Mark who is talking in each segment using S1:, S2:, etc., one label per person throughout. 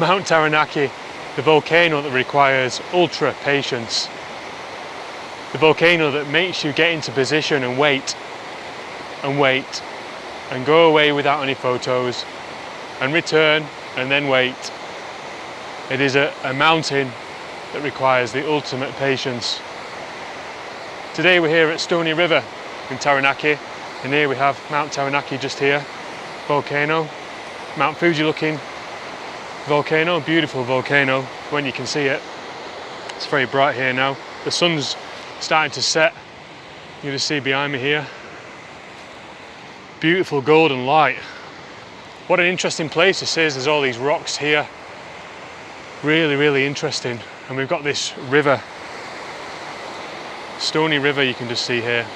S1: Mount Taranaki, the volcano that requires ultra patience. The volcano that makes you get into position and wait and wait and go away without any photos and return and then wait. It is a mountain that requires the ultimate patience. Today we're here at Stony River in Taranaki, and here we have Mount Taranaki just here, volcano, Mount Fuji looking volcano, beautiful volcano when you can see it. It's very bright here now. The sun's starting to set. You can see behind me here, beautiful golden light. What an interesting place this is. There's all these rocks here, really interesting. And we've got this river, Stony River, you can just see here.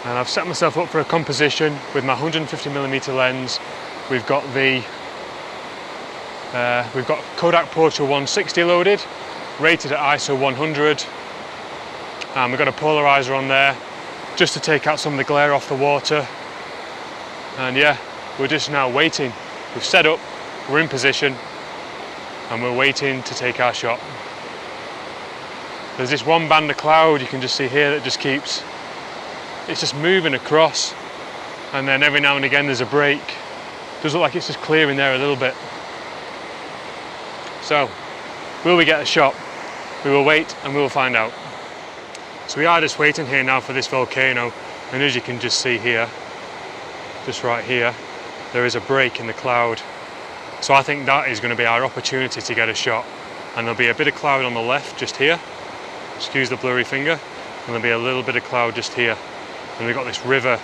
S1: And I've set myself up for a composition with my 150mm lens. We've got Kodak Portra 160 loaded, rated at ISO 100, and we've got a polarizer on there just to take out some of the glare off the water. And yeah, we're just now waiting. We've set up, we're in position, and we're waiting to take our shot. There's this one band of cloud you can just see here that just keeps, it's just moving across, and then every now and again there's a break. It does look like it's just clearing there a little bit. So, will we get a shot? We will wait and we will find out. So we are just waiting here now for this volcano, and as you can just see here, just right here, there is a break in the cloud. So I think that is going to be our opportunity to get a shot. And there'll be a bit of cloud on the left just here, excuse the blurry finger, and there'll be a little bit of cloud just here. And we've got this river,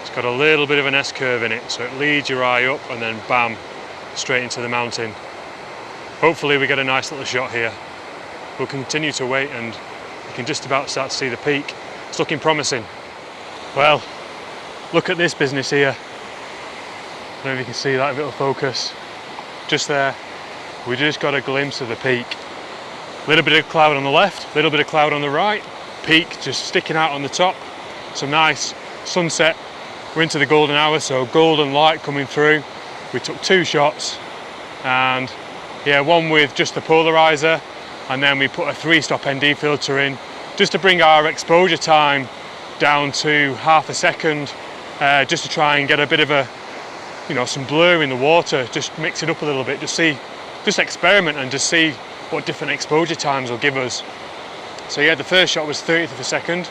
S1: it's got a little bit of an S-curve in it, so it leads your eye up and then bam, straight into the mountain. Hopefully we get a nice little shot here. We'll continue to wait, and you can just about start to see the peak. It's looking promising. Well, look at this business here. I don't know if you can see that, little focus. Just there, we just got a glimpse of the peak. A little bit of cloud on the left, a little bit of cloud on the right. Peak just sticking out on the top. Some nice sunset. We're into the golden hour, so golden light coming through. We took 2 shots, and yeah, one with just the polarizer, and then we put a 3-stop ND filter in just to bring our exposure time down to half a second, just to try and get a bit of a, you know, some blur in the water, just mix it up a little bit, just experiment and just see what different exposure times will give us. So yeah, the first shot was 30th of a second,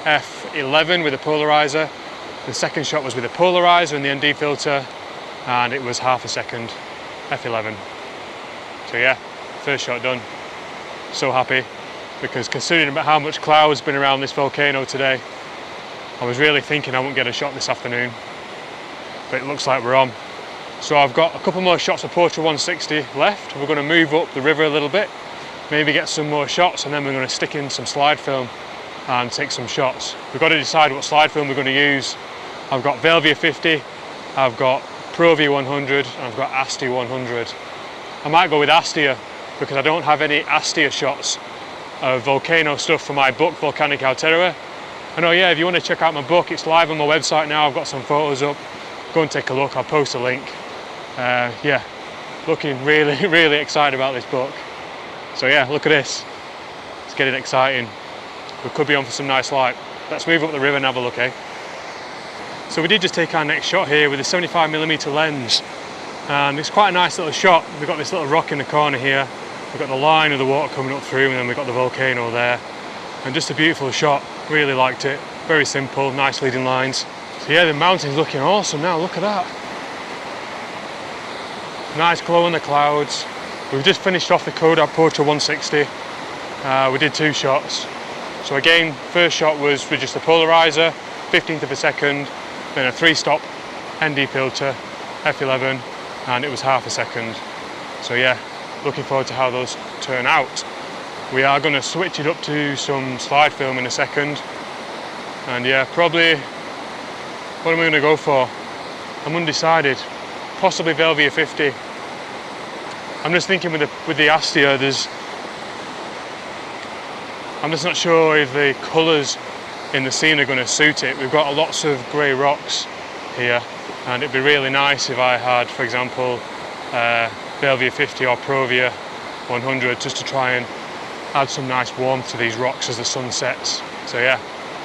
S1: f11 with a polarizer. The second shot was with a polarizer and the ND filter, and it was half a second, f11. So yeah, first shot done. So happy, because considering about how much cloud's been around this volcano today, I was really thinking I wouldn't get a shot this afternoon, but it looks like we're on. So I've got a couple more shots of Portra 160 left. We're going to move up the river a little bit, maybe get some more shots, and then we're going to stick in some slide film and take some shots. We've got to decide what slide film we're going to use. I've got Velvia 50, I've got Pro V100, and I've got Astia 100. I might go with Astia because I don't have any Astia shots of volcano stuff for my book, Volcanic Aotearoa. And oh yeah, if you want to check out my book, it's live on my website now. I've got some photos up. Go and take a look, I'll post a link. Yeah, looking really excited about this book. So yeah, look at this. It's getting exciting. We could be on for some nice light. Let's move up the river and have a look, eh? So we did just take our next shot here with a 75mm lens. And it's quite a nice little shot. We've got this little rock in the corner here. We've got the line of the water coming up through, and then we've got the volcano there. And just a beautiful shot, really liked it. Very simple, nice leading lines. So yeah, the mountain's looking awesome now, look at that. Nice glow in the clouds. We've just finished off the Kodak Portra 160. We did 2 shots. So again, first shot was with just the polarizer, 15th of a second, then a 3-stop ND filter, f11, and it was half a second. So yeah, looking forward to how those turn out. We are going to switch it up to some slide film in a second. And yeah, probably, what am I going to go for? I'm undecided. Possibly Velvia 50. I'm just thinking with the Astia, I'm just not sure if the colours in the scene are going to suit it. We've got lots of grey rocks here, and it'd be really nice if I had, for example, Belvia 50 or Provia 100, just to try and add some nice warmth to these rocks as the sun sets. So yeah,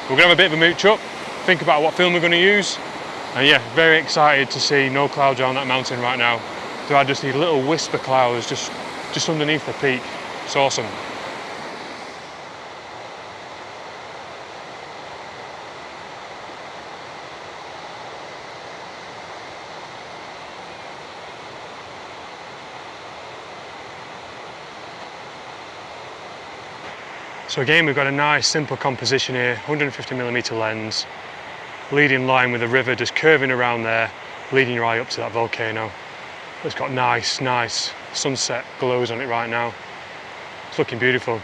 S1: we're gonna have a bit of a mooch up, think about what film we're gonna use, and yeah, very excited to see no clouds around that mountain right now. There are just these little whisper clouds just underneath the peak. It's awesome. So again, we've got a nice simple composition here, 150mm lens, leading line with the river just curving around there, leading your eye up to that volcano. It's got nice sunset glows on it right now. It's looking beautiful.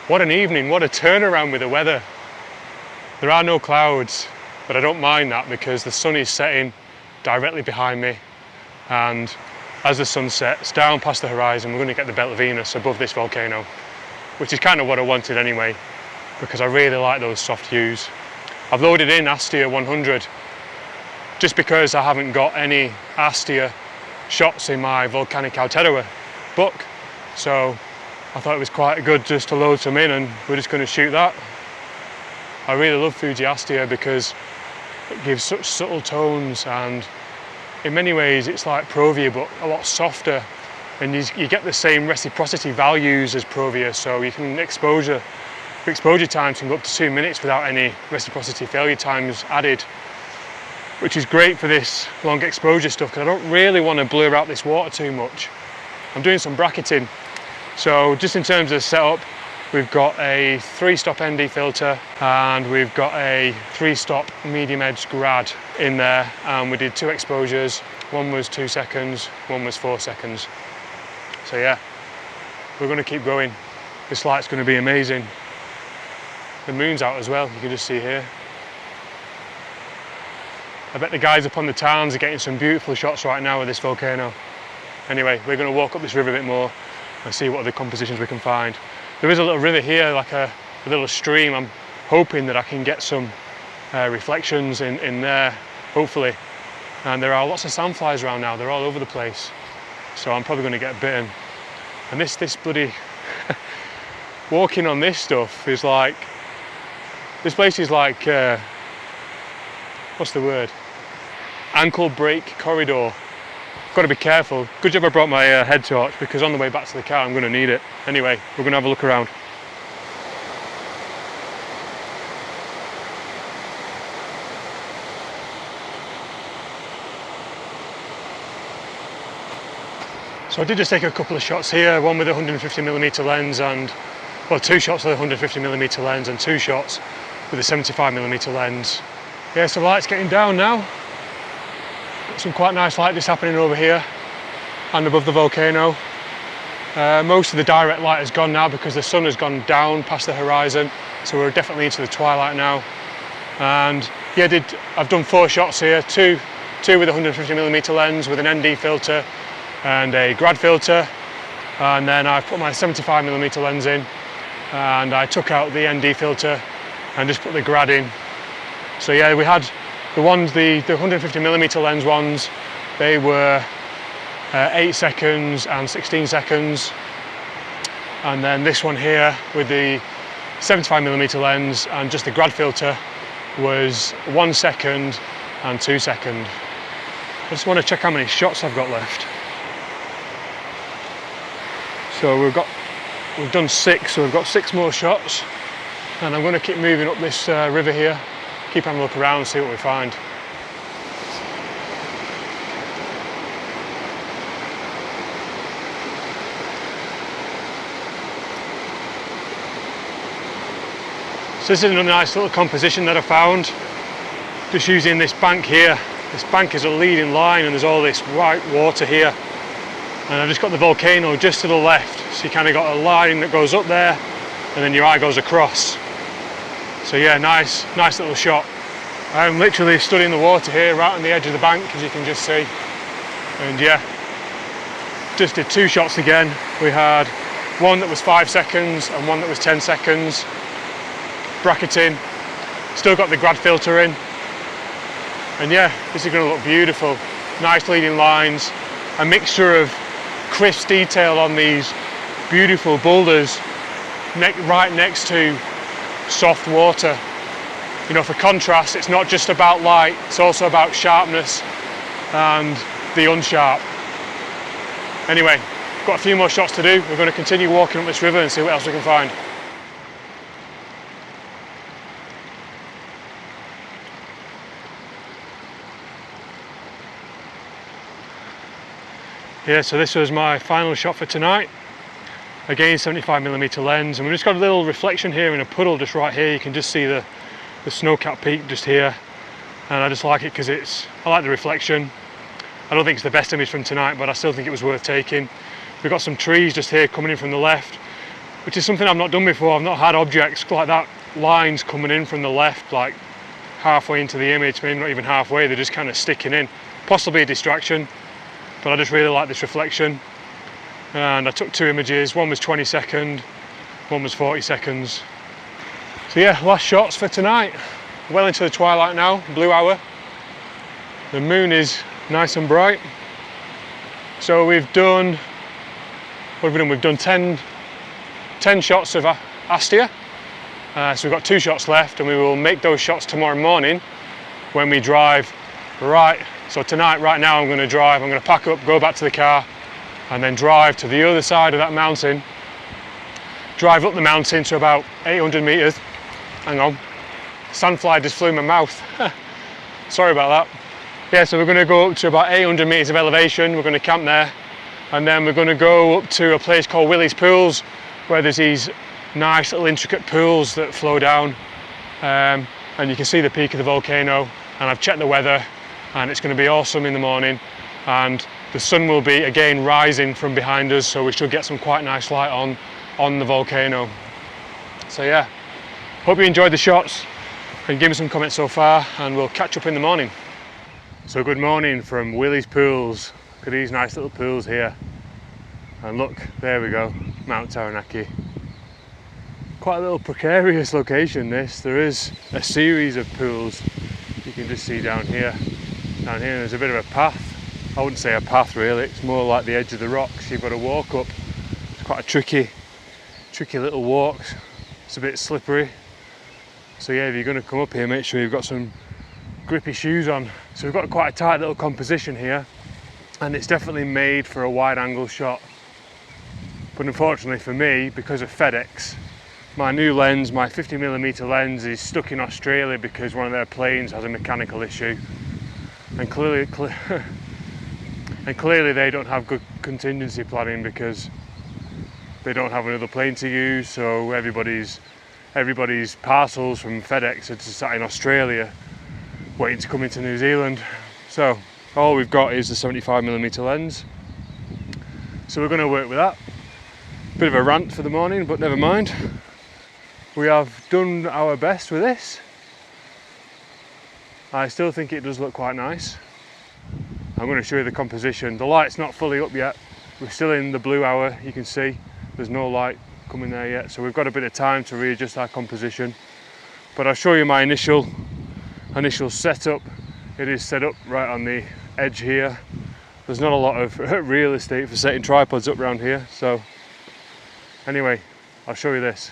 S1: What an evening, what a turnaround with the weather. There are no clouds, but I don't mind that because the sun is setting directly behind me, and as the sun sets down past the horizon, we're going to get the belt of Venus above this volcano, which is kind of what I wanted anyway, because I really like those soft hues. I've loaded in Astia 100 just because I haven't got any Astia shots in my Volcanic Aotearoa book, so I thought it was quite good just to load some in, and we're just going to shoot that. I really love Fuji Astia because it gives such subtle tones, and in many ways it's like Provia but a lot softer, and you get the same reciprocity values as Provia, so you can exposure times can go up to 2 minutes without any reciprocity failure times added, which is great for this long exposure stuff because I don't really want to blur out this water too much. I'm doing some bracketing, so just in terms of setup, we've got a 3-stop ND filter and we've got a 3-stop medium edge grad in there, and we did 2 exposures. One was 2 seconds, one was 4 seconds. So yeah, we're going to keep going. This light's going to be amazing. The moon's out as well, you can just see here. I bet the guys up on the towns are getting some beautiful shots right now of this volcano. Anyway, we're going to walk up this river a bit more and see what other compositions we can find. There is a little river here, like a little stream. I'm hoping that I can get some reflections in there, hopefully. And there are lots of sandflies around now, they're all over the place. So I'm probably going to get bitten. And this bloody walking on this stuff is like, this place is like, what's the word? Ankle break corridor. Got to be careful. Good job I brought my head torch, because on the way back to the car I'm going to need it. Anyway, we're going to have a look around. So I did just take a couple of shots here, one with a 150mm lens and, well, 2 shots with a 150mm lens and 2 shots with a 75mm lens. Yeah, so the light's getting down now. Got some quite nice light just happening over here and above the volcano. Most of the direct light has gone now because the sun has gone down past the horizon, so we're definitely into the twilight now. And yeah, I've done 4 shots here, two with a 150mm lens with an ND filter and a grad filter, and then I've put my 75mm lens in and I took out the ND filter and just put the grad in. So yeah, we had the 150mm lens ones, they were 8 seconds and 16 seconds, and then this one here with the 75mm lens and just the grad filter was 1 second and 2 seconds. I just want to check how many shots I've got left. So we've done 6, so we've got 6 more shots, and I'm going to keep moving up this river here, keep having a look around and see what we find. So this is a nice little composition that I found, just using this bank here. This bank is a leading line and there's all this white water here. And I've just got the volcano just to the left, so you kind of got a line that goes up there and then your eye goes across. So yeah, nice little shot. I'm literally stood in the water here right on the edge of the bank, as you can just see. And yeah, just did 2 shots again. We had one that was 5 seconds and one that was 10 seconds. Bracketing, still got the grad filter in. And yeah, this is going to look beautiful. Nice leading lines. a mixture of crisp detail on these beautiful boulders right next to soft water. You know, for contrast, it's not just about light, it's also about sharpness and the unsharp. Anyway, got a few more shots to do. We're going to continue walking up this river and see what else we can find. Yeah, so this was my final shot for tonight. Again, 75mm lens, and we've just got a little reflection here in a puddle just right here. You can just see the snow-capped peak just here, and I just like it because I like the reflection. I don't think it's the best image from tonight, but I still think it was worth taking. We've got some trees just here coming in from the left, which is something I've not done before. I've not had objects like that, lines coming in from the left, like halfway into the image, maybe not even halfway, they're just kind of sticking in. Possibly a distraction, but I just really like this reflection. And I took 2 images, one was 20 seconds, one was 40 seconds. So yeah, last shots for tonight. Well into the twilight now, blue hour. The moon is nice and bright. So we've done, what have we done? We've done 10 shots of Astia. So we've got 2 shots left, and we will make those shots tomorrow morning when we drive. Right, so tonight, right now, I'm going to drive, I'm going to pack up, go back to the car, and then drive to the other side of that mountain. Drive up the mountain to about 800 meters. Hang on, sandfly just flew in my mouth. Sorry about that. Yeah, so we're going to go up to about 800 meters of elevation. We're going to camp there, and then we're going to go up to a place called Willie's Pools, where there's these nice little intricate pools that flow down, and you can see the peak of the volcano. And I've checked the weather, and it's going to be awesome in the morning, and the sun will be again rising from behind us, so we should get some quite nice light on the volcano. So yeah, hope you enjoyed the shots, and give me some comments so far, and we'll catch up in the morning. So good morning from Willie's Pools. Look at these nice little pools here, and look, there we go, Mount Taranaki. Quite a little precarious location this. There is a series of pools you can just see down here. Down here there's a bit of a path. I wouldn't say a path really, it's more like the edge of the rocks. You've got to walk up. It's quite a tricky little walk. It's a bit slippery. So yeah, if you're going to come up here, make sure you've got some grippy shoes on. So we've got quite a tight little composition here, and it's definitely made for a wide angle shot. But unfortunately for me, because of FedEx, my new lens, my 50mm lens, is stuck in Australia because one of their planes has a mechanical issue. And clearly they don't have good contingency planning because they don't have another plane to use, so everybody's parcels from FedEx are just sat in Australia waiting to come into New Zealand. So all we've got is the 75mm lens. So we're going to work with that. Bit of a rant for the morning, but never mind. We have done our best with this. I still think it does look quite nice. I'm going to show you the composition. The light's not fully up yet. We're still in the blue hour, you can see. There's no light coming there yet, so we've got a bit of time to readjust our composition. But I'll show you my initial setup. It is set up right on the edge here. There's not a lot of real estate for setting tripods up around here, so anyway, I'll show you this.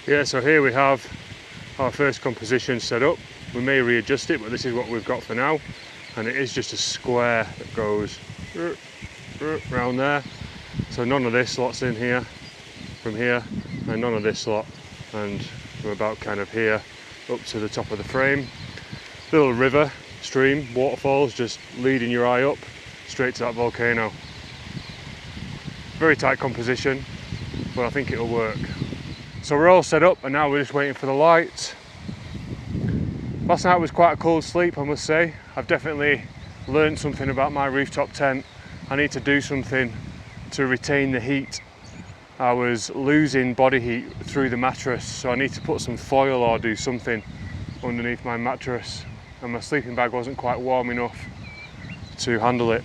S1: Yeah, so here we have our first composition set up. We may readjust it, but this is what we've got for now. And it is just a square that goes around there. So none of this slots in here, from here, and none of this slot. And from about kind of here up to the top of the frame. Little river, stream, waterfalls just leading your eye up straight to that volcano. Very tight composition, but I think it'll work. So we're all set up, and now we're just waiting for the lights. Last night was quite a cold sleep, I must say. I've definitely learned something about my rooftop tent. I need to do something to retain the heat. I was losing body heat through the mattress, so I need to put some foil or do something underneath my mattress. And my sleeping bag wasn't quite warm enough to handle it.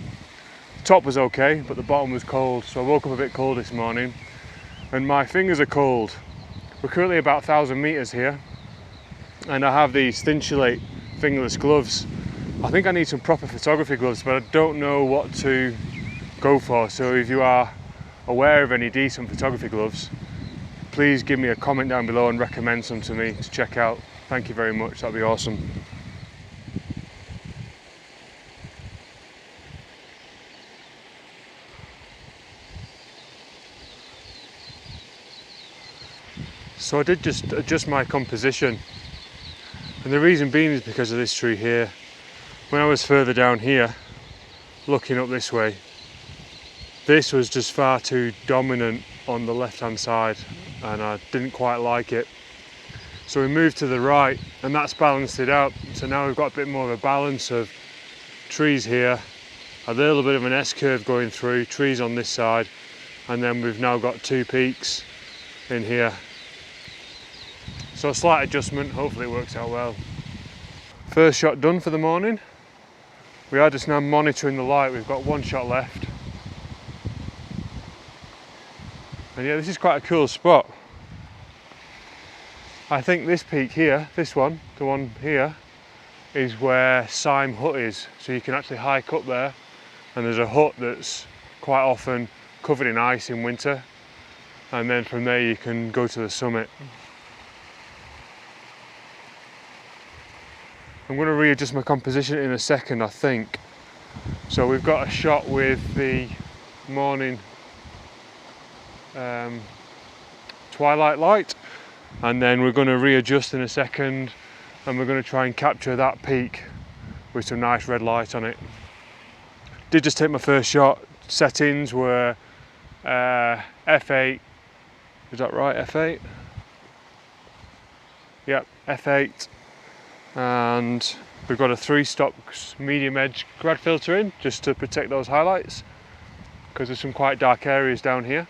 S1: top was okay, but the bottom was cold, so I woke up a bit cold this morning and my fingers are cold. We're currently about 1,000 meters here and I have these Thinsulate fingerless gloves. I think I need some proper photography gloves, but I don't know what to go for. So if you are aware of any decent photography gloves, please give me a comment down below and recommend some to me to check out. Thank you very much, that'd be awesome. So I did just adjust my composition, and the reason being is because of this tree here. When I was further down here, looking up this way, this was just far too dominant on the left hand side and I didn't quite like it. So we moved to the right and that's balanced it out. So now we've got a bit more of a balance of trees here, a little bit of an S-curve going through, trees on this side, and then we've now got two peaks in here. So a slight adjustment, hopefully it works out well. First shot done for the morning. We are just now monitoring the light, we've got one shot left. And yeah, this is quite a cool spot. I think this peak here, this one, the one here, is where Syme Hut is. So you can actually hike up there and there's a hut that's quite often covered in ice in winter. And then from there you can go to the summit. I'm going to readjust my composition in a second, I think. So we've got a shot with the morning twilight light, and then we're going to readjust in a second and we're going to try and capture that peak with some nice red light on it. Did just take my first shot. Settings were f8, is that right, f8? Yep, f8. And we've got a 3-stop medium edge grad filter in just to protect those highlights because there's some quite dark areas down here.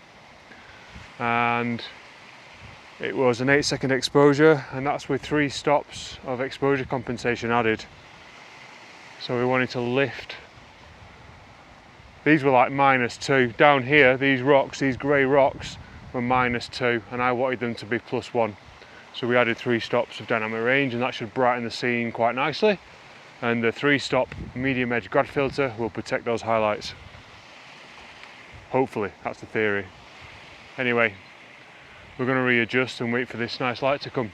S1: And it was an 8-second exposure, and that's with 3 stops of exposure compensation added. So we wanted to lift. These were like -2. Down here, these rocks, these grey rocks, were -2, and I wanted them to be +1. So we added 3 stops of dynamic range, and that should brighten the scene quite nicely. And the 3-stop medium edge grad filter will protect those highlights. Hopefully, that's the theory. Anyway, we're going to readjust and wait for this nice light to come.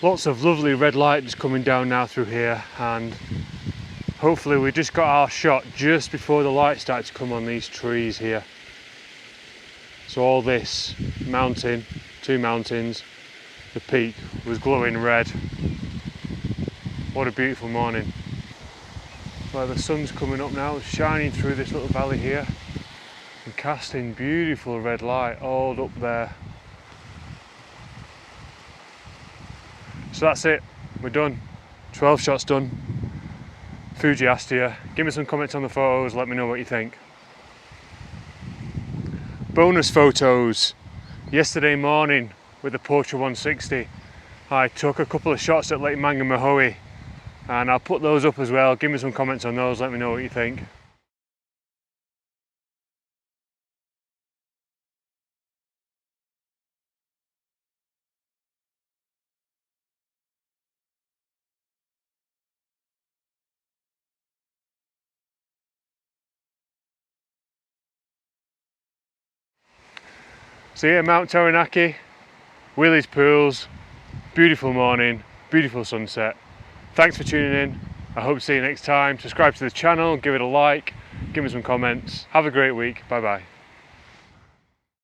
S1: Lots of lovely red light just coming down now through here, and hopefully we just got our shot just before the light started to come on these trees here. So all this mountain, 2 mountains, the peak was glowing red. What a beautiful morning. Well, the sun's coming up now, it's shining through this little valley here and casting beautiful red light all up there. So that's it, we're done. 12 shots done. Fuji Astia. Give me some comments on the photos, let me know what you think. Bonus photos. Yesterday morning with the Portra 160, I took a couple of shots at Lake Mangamahoe, and I'll put those up as well. Give me some comments on those, let me know what you think. So yeah, Mount Taranaki, Willie's Pools, beautiful morning, beautiful sunset. Thanks for tuning in. I hope to see you next time. Subscribe to the channel, give it a like, give me some comments. Have a great week. Bye bye.